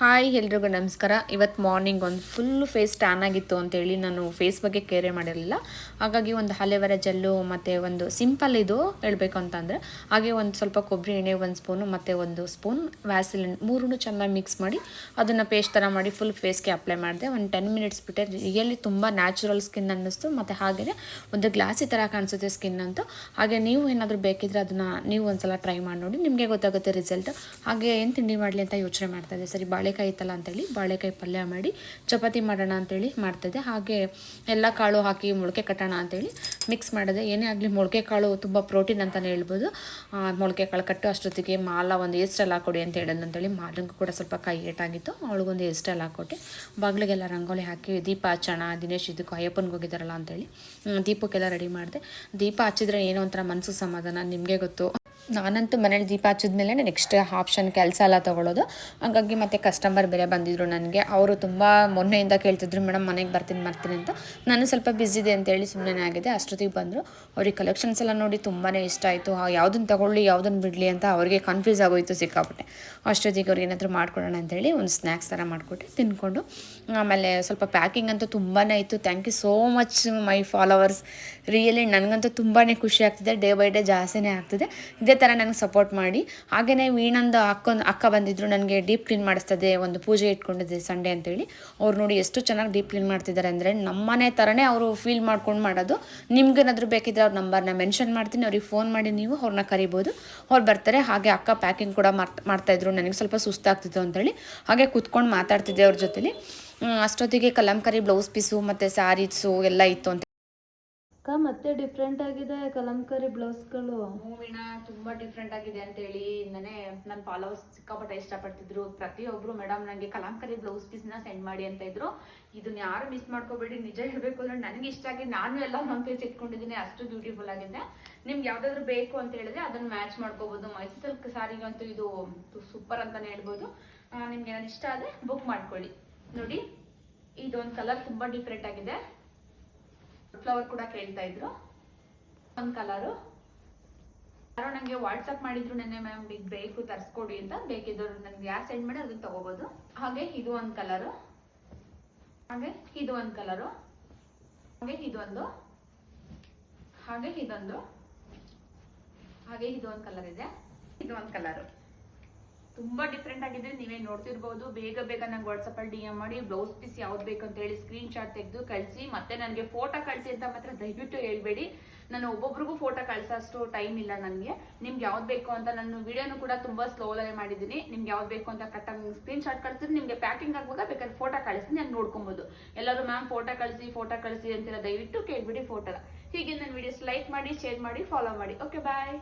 Hi ಎಲ್ರಿಗೂ ನಮಸ್ಕಾರ. ಇವತ್ತು ಮಾರ್ನಿಂಗ್ ಒಂದು ಫುಲ್ ಫೇಸ್ ಟ್ಯಾನ್ ಆಗಿತ್ತು ಅಂತೇಳಿ ನಾನು ಫೇಸ್ ಬಗ್ಗೆ ಕೇರೇ ಮಾಡಿರಲಿಲ್ಲ. ಹಾಗಾಗಿ ಒಂದು ಅಲೋವೆರಾ ಜೆಲ್ಲು ಮತ್ತು ಒಂದು ಸಿಂಪಲ್ ಇದು ಹೇಳಬೇಕು ಅಂತಂದರೆ, ಹಾಗೆ ಒಂದು ಸ್ವಲ್ಪ ಕೊಬ್ಬರಿ ಎಣ್ಣೆ 1 ಸ್ಪೂನು ಮತ್ತು 1 ಸ್ಪೂನ್ ವ್ಯಾಸಲಿನ್ ಮೂರನ್ನು ಚೆನ್ನಾಗಿ ಮಿಕ್ಸ್ ಮಾಡಿ ಅದನ್ನು ಪೇಸ್ಟ್ ಥರ ಮಾಡಿ ಫುಲ್ ಫೇಸ್ಗೆ ಅಪ್ಲೈ ಮಾಡಿದೆ. ಒಂದು 10 ಮಿನಿಟ್ಸ್ ಬಿಟ್ಟೆ. ರಿಯಲಿ ತುಂಬ ನ್ಯಾಚುರಲ್ ಸ್ಕಿನ್ ಅನ್ನಿಸ್ತು ಮತ್ತು ಹಾಗೆಯೇ ಒಂದು ಗ್ಲಾಸಿ ಥರ ಕಾಣಿಸುತ್ತೆ ಸ್ಕಿನ್ ಅಂತೂ. ಹಾಗೆ ನೀವು ಏನಾದರೂ ಬೇಕಿದ್ರೆ ಅದನ್ನು ನೀವು ಒಂದ್ಸಲ ಟ್ರೈ ಮಾಡಿ ನೋಡಿ, ನಿಮಗೆ ಗೊತ್ತಾಗುತ್ತೆ ರಿಸಲ್ಟ್. ಹಾಗೆ ಏನು ತಿಂಡಿ ಮಾಡಲಿ ಅಂತ ಯೋಚನೆ ಮಾಡ್ತಾಯಿದ್ದೆ. ಸರಿ ಬಾಳೆಕಾಯಿ ಇತ್ತಲ್ಲ ಅಂತೇಳಿ ಬಾಳೆಕಾಯಿ ಪಲ್ಯ ಮಾಡಿ ಚಪಾತಿ ಮಾಡೋಣ ಅಂತೇಳಿ ಮಾಡ್ತಾಯಿದ್ದೆ. ಹಾಗೆ ಎಲ್ಲ ಕಾಳು ಹಾಕಿ ಮೊಳಕೆ ಕಟ್ಟೋಣ ಅಂತೇಳಿ ಮಿಕ್ಸ್ ಮಾಡಿದೆ. ಏನೇ ಆಗಲಿ ಮೊಳಕೆ ಕಾಳು ತುಂಬ ಪ್ರೋಟೀನ್ ಅಂತಲೇ ಹೇಳ್ಬೋದು. ಮೊಳಕೆ ಕಾಳು ಕಟ್ಟು ಅಷ್ಟೊತ್ತಿಗೆ ಮಾಲ ಒಂದು ಹೇರ್ ಸ್ಟೈಲ್ ಹಾಕ್ಕೊಡಿ ಅಂತ ಹೇಳಿದ್ರು ಅಂತೇಳಿ ಮಾಲಂಗೂ ಕೂಡ ಸ್ವಲ್ಪ ಕೈ ಏಟಾಗಿತ್ತು. ಅವಳಿಗೊಂದು ಹೇರ್ ಸ್ಟೈಲ್ ಹಾಕ್ಕೊಟ್ಟೆ. ಬಾಗಿಲಿಗೆಲ್ಲ ರಂಗೋಲಿ ಹಾಕಿ ದೀಪ ಹಚ್ಚೋಣ, ದಿನೇಶ್ ಇದಕ್ಕೂ ಅಯ್ಯಪ್ಪನಿಗೆ ಹೋಗಿದ್ದಾರಲ್ಲ ಅಂತೇಳಿ ದೀಪಕ್ಕೆಲ್ಲ ರೆಡಿ ಮಾಡಿದೆ. ದೀಪ ಹಚ್ಚಿದ್ರೆ ಏನೋ ಒಂಥರ ಮನಸ್ಸು ಸಮಾಧಾನ, ನಿಮಗೆ ಗೊತ್ತು. ನಾನಂತೂ ಮನೇಲಿ ದೀಪ ಹಚ್ಚಿದ್ಮೇಲೆ ನೆಕ್ಸ್ಟ್ ಆಪ್ಷನ್ ಕೆಲಸ ಎಲ್ಲ ತೊಗೊಳ್ಳೋದು. ಹಾಗಾಗಿ ಮತ್ತು ಕಸ್ಟಮರ್ ಬೇರೆ ಬಂದಿದ್ದರು ನನಗೆ. ಅವರು ತುಂಬ ಮೊನ್ನೆಯಿಂದ ಕೇಳ್ತಿದ್ರು, ಮೇಡಮ್ ಮನೆಗೆ ಬರ್ತೀನಿ ಅಂತ. ನಾನು ಸ್ವಲ್ಪ ಬ್ಯುಸಿ ಇದೆ ಅಂತೇಳಿ ಸುಮ್ಮನೆ ಆಗಿದೆ. ಅಷ್ಟೊತ್ತಿಗೆ ಬಂದರು. ಅವ್ರಿಗೆ ಕಲೆಕ್ಷನ್ಸ್ ಎಲ್ಲ ನೋಡಿ ತುಂಬಾ ಇಷ್ಟ ಆಯಿತು. ಯಾವುದನ್ನು ತೊಗೊಳ್ಳಿ ಯಾವುದನ್ನು ಬಿಡಲಿ ಅಂತ ಅವ್ರಿಗೆ ಕನ್ಫ್ಯೂಸ್ ಆಗೋಯಿತು ಸಿಕ್ಕಾಪಟ್ಟೆ. ಅಷ್ಟೊತ್ತಿಗೆ ಅವ್ರಿಗೆ ಏನಾದರೂ ಮಾಡ್ಕೊಡೋಣ ಅಂತೇಳಿ ಒಂದು ಸ್ನ್ಯಾಕ್ಸ್ ಥರ ಮಾಡಿಕೊಟ್ಟು ತಿಂದ್ಕೊಂಡು, ಆಮೇಲೆ ಸ್ವಲ್ಪ ಪ್ಯಾಕಿಂಗ್ ಅಂತೂ ತುಂಬಾ ಇತ್ತು. Thank you so much my followers. Really ನನಗಂತೂ ತುಂಬಾ ಖುಷಿ ಆಗ್ತಿದೆ. ಡೇ ಬೈ ಡೇ ಜಾಸ್ತಿನೇ ಆಗ್ತಿದೆ. ಇದೇ ಥರ ನನಗೆ ಸಪೋರ್ಟ್ ಮಾಡಿ. ಹಾಗೆಯೇ ವೀಣಂದು ಅಕ್ಕ ಬಂದಿದ್ದರು. ನನಗೆ ಡೀಪ್ ಕ್ಲೀನ್ ಮಾಡಿಸ್ತದೆ, ಒಂದು ಪೂಜೆ ಇಟ್ಕೊಂಡಿದ್ದೆ ಸಂಡೇ ಅಂತೇಳಿ. ಅವ್ರು ನೋಡಿ ಎಷ್ಟು ಚೆನ್ನಾಗಿ ಡೀಪ್ ಕ್ಲೀನ್ ಮಾಡ್ತಿದ್ದಾರೆ ಅಂದರೆ, ನಮ್ಮನೆ ಥರನೇ ಅವರು ಫೀಲ್ ಮಾಡ್ಕೊಂಡು ಮಾಡೋದು. ನಿಮ್ಗೇನಾದರೂ ಬೇಕಿದ್ರೆ ಅವ್ರ ನಂಬರ್ನ ಮೆನ್ಷನ್ ಮಾಡ್ತೀನಿ, ಅವ್ರಿಗೆ ಫೋನ್ ಮಾಡಿ ನೀವು ಅವ್ರನ್ನ ಕರಿಬೋದು, ಅವ್ರು ಬರ್ತಾರೆ. ಹಾಗೆ ಅಕ್ಕ ಪ್ಯಾಕಿಂಗ್ ಕೂಡ ಮಾಡ್ತಾಯಿದ್ರು. ನನಗೆ ಸ್ವಲ್ಪ ಸುಸ್ತಾಗ್ತಿತ್ತು ಅಂತೇಳಿ ಹಾಗೆ ಕೂತ್ಕೊಂಡು ಮಾತಾಡ್ತಿದ್ದೆ ಅವ್ರ ಜೊತೆಲಿ. ಅಷ್ಟೊತ್ತಿಗೆ ಕಲಂಕಾರಿ ಬ್ಲೌಸ್ ಪೀಸು ಮತ್ತು ಸ್ಯಾರೀಸು ಎಲ್ಲ ಇತ್ತು ಅಂತ. ಅಕ್ಕ ಮತ್ತೆ ಡಿಫ್ರೆಂಟ್ ಆಗಿದೆ ಕಲಂಕಾರಿ ಬ್ಲೌಸ್ಗಳು. ಹೂವಿನ ತುಂಬ ಡಿಫ್ರೆಂಟ್ ಆಗಿದೆ ಅಂತೇಳಿ ನನ್ನ ಫಾಲೋವರ್ಸ್ ಸಿಕ್ಕಾಪಟ್ಟೆ ಇಷ್ಟಪಡ್ತಿದ್ರು. ಪ್ರತಿಯೊಬ್ಬರು ಮೇಡಮ್ ನನಗೆ ಕಲಂಕಾರಿ ಬ್ಲೌಸ್ ಪೀಸ್ನ ಸೆಂಡ್ ಮಾಡಿ ಅಂತ ಇದ್ರು. ಇದನ್ನ ಯಾರು ಮಿಸ್ ಮಾಡ್ಕೋಬೇಡಿ. ನಿಜ ಹೇಳಬೇಕು ಅಂದರೆ ನನಗೆ ಇಷ್ಟ ಆಗಿ ನಾನು ಎಲ್ಲ ಒಂದು ಪೀಸ್ ಇಟ್ಕೊಂಡಿದ್ದೀನಿ. ಅಷ್ಟು ಬ್ಯೂಟಿಫುಲ್ ಆಗಿದೆ. ನಿಮ್ಗೆ ಯಾವುದಾದ್ರು ಬೇಕು ಅಂತ ಹೇಳಿದ್ರೆ ಅದನ್ನು ಮ್ಯಾಚ್ ಮಾಡ್ಕೋಬೋದು. ಮೈಸೂರು ಸಿಲ್ಕ್ ಸ್ಯಾರಿಗಂತೂ ಇದು ಸೂಪರ್ ಅಂತಲೇ ಹೇಳ್ಬೋದು. ನಿಮ್ಗೆ ಏನಾದ್ರು ಇಷ್ಟ ಆದರೆ ಬುಕ್ ಮಾಡ್ಕೊಳ್ಳಿ. ನೋಡಿ, ಇದೊಂದು ಕಲರ್ ತುಂಬ ಡಿಫ್ರೆಂಟ್ ಆಗಿದೆ. ಫ್ಲವರ್ ಕೂಡ ಕೇಳ್ತಾ ಇದ್ರು. ಒಂದು ಕಲರು ಯಾರೋ ನನಗೆ ವಾಟ್ಸಪ್ ಮಾಡಿದ್ರು ನೆನ್ನೆ, ಮ್ಯಾಮ್ ಈಗ ಬೇಕು ತರಿಸ್ಕೊಡಿ ಅಂತ. ಬೇಕಿದ್ದವರು ನನಗೆ ಯಾರು ಸೆಂಡ್ ಮಾಡಿ ಅದನ್ನು ತಗೋಬೋದು. ಹಾಗೆ ಇದು ಒಂದು ಕಲರು, ಹಾಗೆ ಇದು ಒಂದು ಕಲರು, ಹಾಗೆ ಇದೊಂದು, ಹಾಗೆ ಇದೊಂದು, ಹಾಗೆ ಇದು ಒಂದು ಕಲರ್ ಇದೆ. ಇದು ಒಂದು ಕಲರು ತುಂಬಾ ಡಿಫ್ರೆಂಟ್ ಆಗಿದೆ. ನೀವೇ ನೋಡ್ತಿರ್ಬೋದು. ಬೇಗ ನಂಗೆ ವಾಟ್ಸಪ್ಪಲ್ಲಿ DM ಮಾಡಿ ಬ್ಲೌಸ್ ಪೀಸ್ ಯಾವ್ದು ಬೇಕು ಅಂತ ಹೇಳಿ ಸ್ಕ್ರೀನ್ ಶಾಟ್ ತೆಗೆದು ಕಳಿಸಿ. ಮತ್ತೆ ನನಗೆ ಫೋಟೋ ಕಳಿಸಿ ಅಂತ ಮಾತ್ರ ದಯವಿಟ್ಟು ಹೇಳ್ಬೇಡಿ. ನಾನು ಒಬ್ಬೊಬ್ರಿಗೂ ಫೋಟೋ ಕಳಿಸೋಷ್ಟು ಟೈಮ್ ಇಲ್ಲ ನನಗೆ. ನಿಮ್ಗೆ ಯಾವ್ದು ಬೇಕು ಅಂತ ನಾನು ವಿಡಿಯೋನು ಕೂಡ ತುಂಬ ಸ್ಲೋಲೇ ಮಾಡಿದ್ದೀನಿ. ನಿಮ್ಗೆ ಯಾವ್ದು ಬೇಕು ಅಂತ ಕರೆಕ್ಟಾಗಿ ಸ್ಕ್ರೀನ್ ಶಾಟ್ ಕಳಿಸಿದ್ರೆ ನಿಮಗೆ ಪ್ಯಾಕಿಂಗ್ ಆಗುವಾಗ ಬೇಕಾದ್ರೆ ಫೋಟೋ ಕಳಿಸಿ ನಾನು ನೋಡ್ಕೊಬೋದು. ಎಲ್ಲರೂ ಮ್ಯಾಮ್ ಫೋಟೋ ಕಳಿಸಿ ಅಂತೆಲ್ಲ ದಯವಿಟ್ಟು ಕೇಳ್ಬಿಡಿ ಫೋಟೋನ. ಹೀಗೆ ನನ್ನ ವಿಡಿಯೋಸ್ ಲೈಕ್ ಮಾಡಿ, ಶೇರ್ ಮಾಡಿ, ಫಾಲೋ ಮಾಡಿ. ಓಕೆ, ಬಾಯ್.